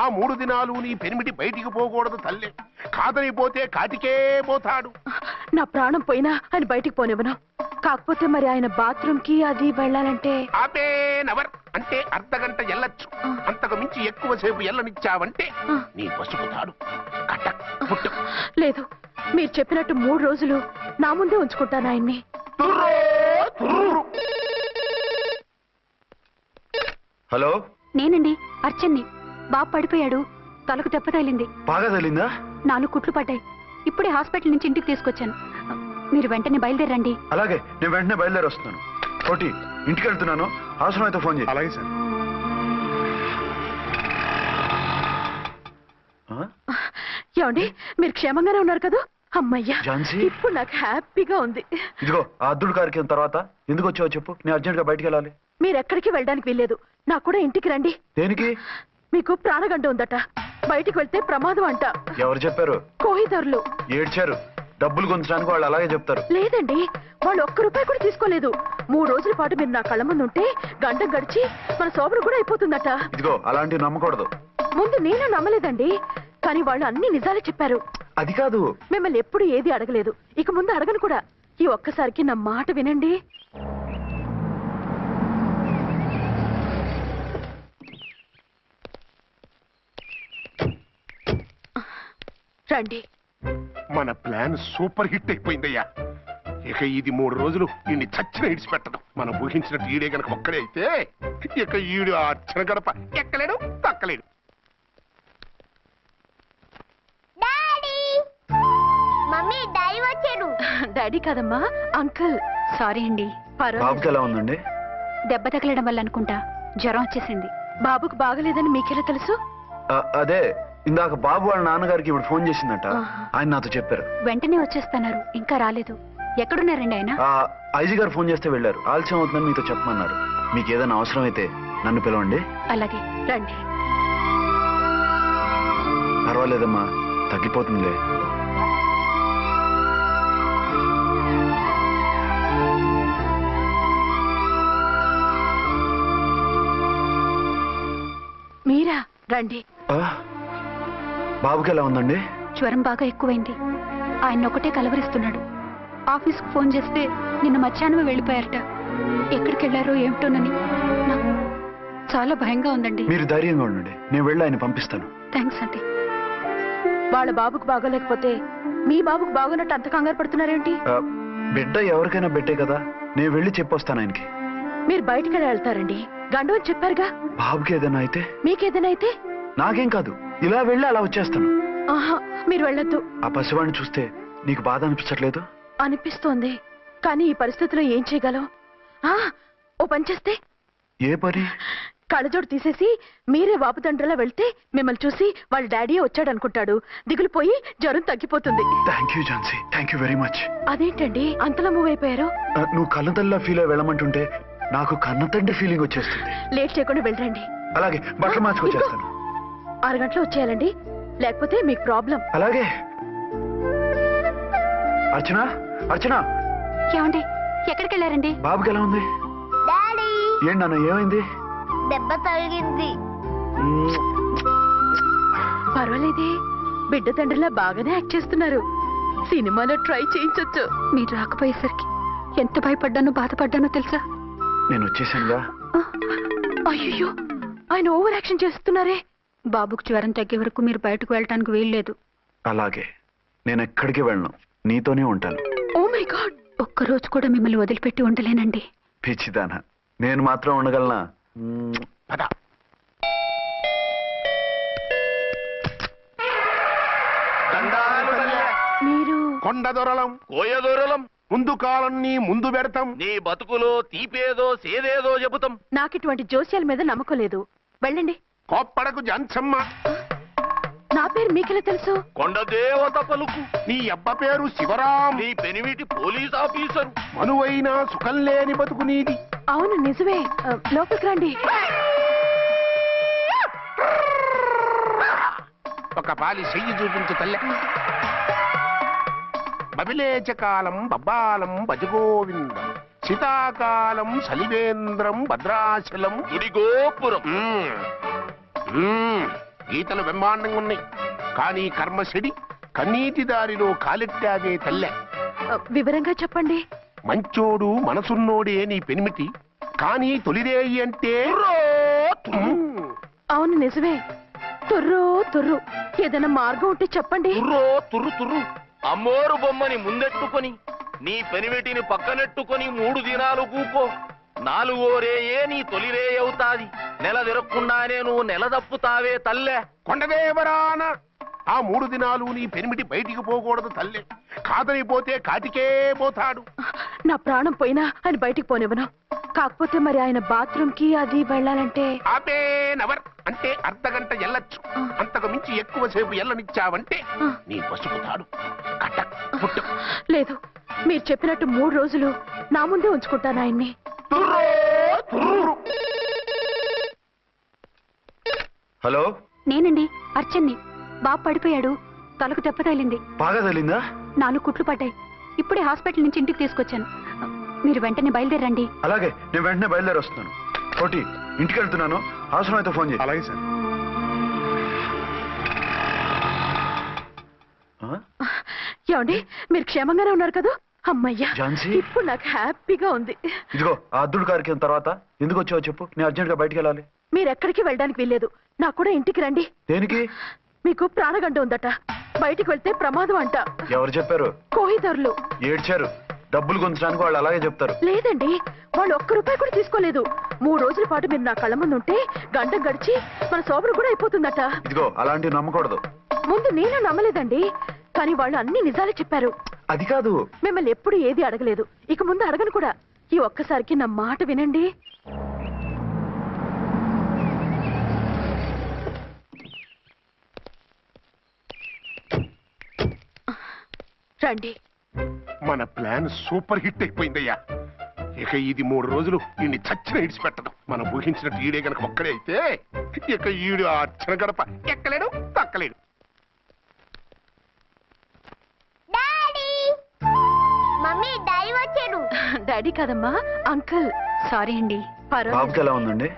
Speaker 9: ఆ 3 దినాలు నీ పెనిమిటి బయటికి పోకూడదు తల్లే. కాదని పోతే కాటికే పోతాడు.
Speaker 5: నా ప్రాణం పోయినా ఆయన బయటికి పోనివ్వను. కాకపోతే మరి ఆయన బాత్రూమ్ కి అది వెళ్ళాలంటే
Speaker 9: ఆపేనవర్ అంటే అర్ధగంట ఎల్లొచ్చు. అంతకు మించి ఎక్కువసేపు ఎల్లనిచ్చావంటే నీ పసుపుతాడు కటక్ పుట్టు.
Speaker 5: లేదు, మీరు చెప్పినట్టు 3 రోజులు నా ముందే ఉంచుకుంటాను ఆయన్ని.
Speaker 1: హలో,
Speaker 6: నేనండి, అర్చన్ని. బాబు పడిపోయాడు, తలకు దెబ్బ తగిలింది.
Speaker 1: బాగా తెలిందా?
Speaker 6: 4 కుట్లు పడ్డాయి. ఇప్పుడే హాస్పిటల్ నుంచి ఇంటికి తీసుకొచ్చాను. మీరు వెంటనే బయలుదేరండి.
Speaker 1: అలాగే, నేను వెంటనే బయలుదేరి వస్తున్నాను. కోటి, ఇంటికి వెళ్తున్నాను. అవసరం అయితే ఫోన్ చేయి.
Speaker 2: అలాగే సార్.
Speaker 5: ఏమండి, మీరు క్షేమంగానే ఉన్నారు కదా? అమ్మయ్యా,
Speaker 1: ఝాన్సీ?
Speaker 5: ఇప్పుడు నాకు హ్యాపీగా ఉంది.
Speaker 1: ఇదిగో ఆ అద్దుడు కార్యక్రమం తర్వాత ఎందుకు వచ్చావో చెప్పు. నేను అర్జెంట్ గా బయటికి వెళ్ళాలి.
Speaker 5: మీరు ఎక్కడికి వెళ్ళడానికి వీల్లేదు. నాకు కూడా ఇంటికి రండి.
Speaker 1: దేనికి?
Speaker 5: మీకు ప్రాణగంట ఉందట. బయటికి వెళ్తే ప్రమాదం అంట.
Speaker 1: ఎవరు చెప్పారు?
Speaker 5: కోహిదర్లు
Speaker 1: ఏడ్చారు. డబ్బులు గుంచడానికి వాళ్ళు అలాగే చెప్తారు.
Speaker 5: లేదండి, వాళ్ళు ₹1 కూడా తీసుకోలేదు. 3 రోజుల పాటు మీరు నా కళ్ళ ముందు ఉంటే గంట గడిచి మన సోబరు కూడా అయిపోతుందట.
Speaker 1: ఇదిగో అలాంటివి నమ్మకూడదు.
Speaker 5: ముందు నేను నమ్మలేదండి, కానీ వాళ్ళు అన్ని నిజాలే చెప్పారు.
Speaker 1: అది కాదు,
Speaker 5: మిమ్మల్ని ఎప్పుడు ఏది అడగలేదు, ఇక ముందు అడగను కూడా. ఈ ఒక్కసారికి నా మాట వినండి. రండి.
Speaker 9: మన ప్లాన్ సూపర్ హిట్ అయిపోయిందయ్యా. ఇక ఇది 3 రోజులు ఈయన్ని చచ్చిన ఇడిచిపెట్టదు. మనం ఊహించినట్టు ఈడే గనక ఒక్కడే అయితే ఇక ఈడు ఆ అర్చన గడప ఎక్కలేడు, తక్కలేడు.
Speaker 7: మమ్మీ డాడీ వచ్చారు.
Speaker 5: డాడీ కాదమ్మా, అంకుల్.
Speaker 6: సారీ అండి.
Speaker 1: బాబుకి ఎలా ఉందండి?
Speaker 6: దెబ్బ తగలడం వల్ల అనుకుంటా జ్వరం వచ్చేసింది.
Speaker 5: బాబుకు బాగలేదని మీకెలా తెలుసు?
Speaker 1: అదే ఇందాక బాబు వాళ్ళ నాన్నగారికి ఇప్పుడు ఫోన్ చేసిందట. ఆయన నాతో చెప్పారు.
Speaker 6: వెంటనే వచ్చేస్తున్నారు, ఇంకా రాలేదు. ఎక్కడున్నారండి ఆయన?
Speaker 1: ఐజీ గారు ఫోన్ చేస్తే వెళ్ళారు. ఆలస్యం అవుతుందని మీతో చెప్పమన్నారు. మీకు ఏదైనా అవసరం అయితే నన్ను పిలవండి.
Speaker 6: అలాగే,
Speaker 5: రండి.
Speaker 1: పర్వాలేదమ్మా, తగ్గిపోతుందిలే.
Speaker 5: మీరా? రండి.
Speaker 1: బాబుకి ఎలా ఉందండి?
Speaker 6: జ్వరం బాగా ఎక్కువైంది. ఆయన ఒకటే కలవరిస్తున్నాడు. ఆఫీస్కు ఫోన్ చేస్తే నిన్న మధ్యాహ్నం వెళ్ళిపోయారట. ఎక్కడికి వెళ్ళారో ఏమిటోనని నాకు చాలా భయంగా ఉందండి.
Speaker 1: మీరు ధైర్యంగా ఉండండి, నేను వెళ్ళి ఆయన పంపిస్తాను.
Speaker 6: థ్యాంక్స్ అండి.
Speaker 5: వాళ్ళ బాబుకు బాగోలేకపోతే మీ బాబుకు బాగోనట్టు అంత కంగారు పడుతున్నారేంటి?
Speaker 1: బిడ్డ ఎవరికైనా బిడ్డే కదా, నేను వెళ్ళి చెప్పొస్తాను ఆయనకి.
Speaker 5: మీరు బయటికి వెళ్తారండి, గండు అని చెప్పారుగా.
Speaker 1: బాబుకి ఏదైనా అయితే?
Speaker 5: మీకేదైనా అయితే?
Speaker 1: నాకేం కాదు, ఇలా వెళ్ళి అలా వచ్చేస్తాను.
Speaker 5: ఆహా, మీరు వెళ్ళొద్దు.
Speaker 1: ఆ పసివాడిని చూస్తే నీకు బాధ అనిపించట్లేదు?
Speaker 5: అనిపిస్తోంది, కానీ ఈ పరిస్థితిలో ఏం చేయగలం? ఓ పని చేస్తే?
Speaker 1: ఏ పని?
Speaker 5: కళ్ళజోడు తీసేసి మీరే వాపుతండ్రలా వెళ్తే మిమ్మల్ని చూసి వాళ్ళ డాడీ వచ్చాడు అనుకుంటాడు. దిగులు పోయి జ్వరం తగ్గిపోతుంది.
Speaker 1: Thank you Jhansi, thank you very much.
Speaker 5: అదేంటండి అంతలా మూవ్ అయిపోయారు?
Speaker 1: నువ్వు కన్నతల్లిలా ఫీల్ అయి వెళ్ళమంటుంటే నాకు కన్నతండ్రి ఫీలింగ్ వచ్చేస్తుంది.
Speaker 5: లేట్ చేయకుండా వెళ్ళండి.
Speaker 1: అలాగే, బట్టలు మార్చుకొచ్చేస్తాను.
Speaker 5: 6 గంటలు వచ్చేయాలండి, లేకపోతే మీకు ప్రాబ్లం.
Speaker 1: అలాగే. అర్చన, అర్చన.
Speaker 6: ఏమండి, ఎక్కడికి వెళ్ళారండి?
Speaker 1: బాబుకి ఎలా ఉంది?
Speaker 7: డాడీ
Speaker 1: ఏంటి నాన్న, ఏమైంది?
Speaker 7: దెబ్బ తగిలింది.
Speaker 5: పర్వాలేదే, బిడ్డ తండ్రిలా బాగానే యాక్ట్ చేస్తున్నారు. సినిమాలో ట్రై చేయించొచ్చు.
Speaker 6: మీరు రాకపోయేసరికి ఎంత భయపడ్డానో బాధపడ్డానో తెలుసా?
Speaker 1: నేను వచ్చేసానుగా.
Speaker 5: అయ్యో, ఆయన ఓవర్ యాక్షన్ చేస్తున్నారే.
Speaker 6: బాబుకు జ్వరం తగ్గే వరకు మీరు బయటకు వెళ్ళటానికి వీల్లేదు.
Speaker 1: అలాగే, నేను ఎక్కడికి వెళ్ళను, నీతోనే ఉంటాను.
Speaker 5: ఓ మై గాడ్,
Speaker 6: ఒక్కరోజు కూడా మిమ్మల్ని వదిలిపెట్టి ఉండలేనండి.
Speaker 1: పిచ్చిదానా, నేను మాత్రం ఉండగలనా?
Speaker 9: పద.
Speaker 5: మీరు
Speaker 9: కొండ దొరలం,
Speaker 10: కోయ దూరలం,
Speaker 9: ముందు కాలన్నీ ముందు పెడతాం.
Speaker 10: నీ బతుకులో తీపేదో సేదేదో చెబుతాం.
Speaker 5: నాకు ఇటువంటి జోస్యాల మీద నమ్మకం లేదు. వెళ్ళండి.
Speaker 9: కోప్పడకు జాన్సమ్మ.
Speaker 5: నా పేరు మీకెలా తెలుసు?
Speaker 10: కొండదేవత పలుకు.
Speaker 9: నీ అబ్బ పేరు శివరాం.
Speaker 10: నీ పెనిమిటి పోలీస్ ఆఫీసరు.
Speaker 9: మనువైన సుఖం లేని బతుకు నీది.
Speaker 5: అవును నిజమే. లోపలికి రండి.
Speaker 9: ఒక పాలి చెయ్యి చూపించు తల్లె. బబిలేచకాలం బబ్బాలం భజగోవిందం, శీతాకాలం సలివేంద్రం భద్రాచలం.
Speaker 10: గుడిగోపురం.
Speaker 9: గీతలు బ్రహ్మాండంగా ఉన్నాయి, కానీ కర్మశడి కన్నీటి దారిలో కాలెట్టావే తల్లె.
Speaker 5: వివరంగా చెప్పండి.
Speaker 9: మంచోడు మనసున్నోడే నీ పెనిమిటి, కానీ తొలిరేయి అంటే
Speaker 5: అవును నిజమే. తుర్రు తుర్రు. ఏదైనా మార్గం ఉంటే చెప్పండి.
Speaker 10: తుర్రో తుర్రు తుర్రు. అమ్మోరు బొమ్మని ముందెట్టుకొని నీ పెనిమిటిని పక్కనెట్టుకొని 3 దినాలు కూకో. 4వ రేయే నీ తొలి రే అవుతాది. నెల తిరగకుండానే నువ్వు నెల తప్పుతావే తల్లే.
Speaker 9: కొండదేవరాన ఆ 3 దినాలు నీ పెనిమిటి బయటికి పోకూడదు తల్లే. కాదని పోతే కాటికే పోతాడు.
Speaker 5: నా ప్రాణం పోయినా ఆయన బయటికి పోనివ్వను. కాకపోతే మరి ఆయన బాత్రూమ్ కి అది వెళ్ళాలంటే
Speaker 9: నవర్ అంటే అర్ధగంట ఎల్లొచ్చు. అంతకు మించి ఎక్కువసేపు ఎల్లనిచ్చావంటే నీ పసుపుతాడు కటక్ పుట్టు.
Speaker 5: లేదు, మీరు చెప్పినట్టు 3 రోజులు నా ముందే ఉంచుకుంటాను ఆయన్ని.
Speaker 1: హలో,
Speaker 6: నేనండి, అర్చన్ని. బాబు పడిపోయాడు, తలకు దెబ్బ తగిలింది.
Speaker 1: బాగా తగిలిందా?
Speaker 6: 4 కుట్లు పడ్డాయి. ఇప్పుడే హాస్పిటల్ నుంచి ఇంటికి తీసుకొచ్చాను. మీరు వెంటనే బయలుదేరండి.
Speaker 1: అలాగే, నేను వెంటనే బయలుదేరి వస్తున్నాను. కోటి, ఇంటికి వెళ్తున్నాను. అవసరమైతే ఫోన్ చేయి.
Speaker 2: అలాగే సార్.
Speaker 5: ఏమండి, మీరు క్షేమంగానే ఉన్నారు కదా? అమ్మయ్యా,
Speaker 1: ఝాన్సీ?
Speaker 5: ఇప్పుడు నాకు హ్యాపీగా ఉంది.
Speaker 1: ఇదిగో ఆ అద్దుడు కార్యక్రమం తర్వాత ఎందుకు వచ్చావో చెప్పు. నేను అర్జెంట్ గా బయటికి వెళ్ళాలి.
Speaker 5: మీరు ఎక్కడికి వెళ్ళడానికి వీల్లేదు. నాకు కూడా ఇంటికి రండి.
Speaker 1: దేనికి?
Speaker 5: మీకు ప్రాణగంట ఉందట. బయటికి వెళ్తే ప్రమాదం అంట.
Speaker 1: ఎవరు చెప్పారు?
Speaker 5: కోహిదర్లు
Speaker 1: ఏడ్చారు. డబ్బులు గుంచడానికి వాళ్ళు అలాగే చెప్తారు.
Speaker 5: లేదండి, వాళ్ళు 1 రూపాయి కూడా తీసుకోలేదు. 3 రోజుల పాటు మీరు నా కళ్ళ ముందు ఉంటే గంట గడిచి మన సోబరు కూడా అయిపోతుందట.
Speaker 1: ఇదిగో అలాంటివి నమ్మకూడదు.
Speaker 5: ముందు నేను నమ్మలేదండి, కానీ వాళ్ళు అన్ని నిజాలే చెప్పారు.
Speaker 1: అది కాదు,
Speaker 5: మిమ్మల్ని ఎప్పుడు ఏది అడగలేదు, ఇక ముందు అడగను కూడా. ఈ ఒక్కసారికి నా మాట వినండి. రండి.
Speaker 9: మన ప్లాన్ సూపర్ హిట్ అయిపోయిందయ్యా. ఇక ఇది 3 రోజులు ఈయన్ని చచ్చిన ఇడిచిపెట్టడం. మనం ఊహించినట్టు ఈడే గనక ఒక్కడే అయితే ఇక ఈడు ఆ అర్చన గడప ఎక్కలేడు, తక్కలేడు.
Speaker 7: మమ్మీ డాడీ వచ్చాడు.
Speaker 5: డాడీ కాదమ్మా, అంకుల్.
Speaker 6: సారీ అండి.
Speaker 1: బాబుకి ఎలా ఉందండి?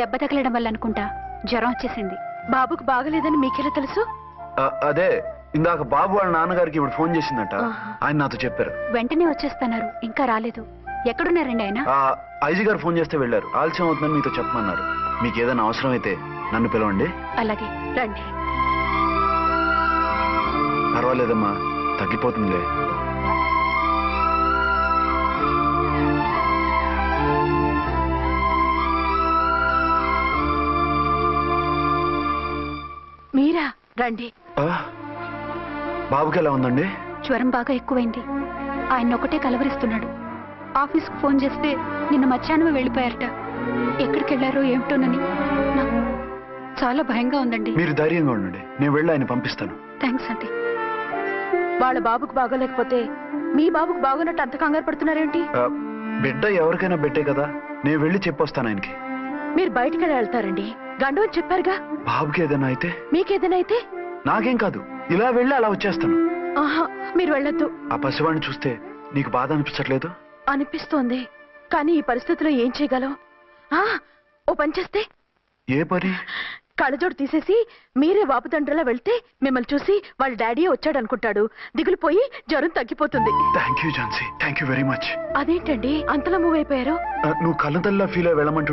Speaker 6: దెబ్బ తగలడం వల్ల అనుకుంటా జ్వరం వచ్చేసింది.
Speaker 5: బాబుకు బాగలేదని మీకెలా తెలుసు?
Speaker 1: అదే ఇందాక బాబు వాళ్ళ నాన్నగారికి ఇప్పుడు ఫోన్ చేసిందట. ఆయన నాతో చెప్పారు.
Speaker 6: వెంటనే వచ్చేస్తున్నారు, ఇంకా రాలేదు. ఎక్కడున్నారండి ఆయన?
Speaker 1: ఐజీ గారు ఫోన్ చేస్తే వెళ్ళారు. ఆలస్యం అవుతుందని మీతో చెప్పమన్నారు. మీకు ఏదైనా అవసరం అయితే నన్ను పిలవండి.
Speaker 6: అలాగే.
Speaker 5: రండి.
Speaker 1: పర్వాలేదమ్మా, తగ్గిపోతుందిలే.
Speaker 5: మీరా? రండి.
Speaker 1: బాబుకి ఎలా ఉందండి?
Speaker 6: జ్వరం బాగా ఎక్కువైంది. ఆయన ఒకటే కలవరిస్తున్నాడు. ఆఫీస్కు ఫోన్ చేస్తే నిన్న మధ్యాహ్నమే వెళ్ళిపోయారట. ఎక్కడికి వెళ్ళారో ఏమిటోనని నాకు చాలా భయంగా ఉందండి.
Speaker 1: మీరు ధైర్యంగా ఉండండి, నేను వెళ్ళి ఆయన పంపిస్తాను.
Speaker 6: థ్యాంక్స్ అండి.
Speaker 5: వాళ్ళ బాబుకు బాగోలేకపోతే మీ బాబుకు బాగోనట్టు అంత కంగారు పడుతున్నారేంటి?
Speaker 1: బిడ్డ ఎవరికైనా బిడ్డే కదా, నేను వెళ్ళి చెప్పొస్తాను ఆయనకి.
Speaker 5: మీరు బయటికి వెళ్తారండి, గండు అని చెప్పారుగా.
Speaker 1: బాబుకి ఏదైనా అయితే?
Speaker 5: మీకేదైనా అయితే?
Speaker 1: నాకేం కాదు, ఇలా వెళ్ళి అలా వచ్చేస్తాను.
Speaker 5: ఆహా, మీరు వెళ్ళొద్దు.
Speaker 1: ఆ పసివాడిని చూస్తే నీకు బాధ అనిపించట్లేదు?
Speaker 5: అనిపిస్తోంది, కానీ ఈ పరిస్థితిలో ఏం చేయగలం? ఓ పని చేస్తే?
Speaker 1: ఏ పని?
Speaker 5: కళ్ళజోడు తీసేసి మీరే వాపుతండ్రలా వెళ్తే మిమ్మల్ని చూసి వాళ్ళ డాడీ వచ్చాడు అనుకుంటాడు. దిగులు పోయి జ్వరం తగ్గిపోతుంది.
Speaker 1: Thank you Jhansi, thank you very much.
Speaker 5: అదేంటండి అంతలా మూవ్ అయిపోయారు?
Speaker 1: నువ్వు కళ్ళతల్లా ఫీల్ అయి వెళ్ళమంటు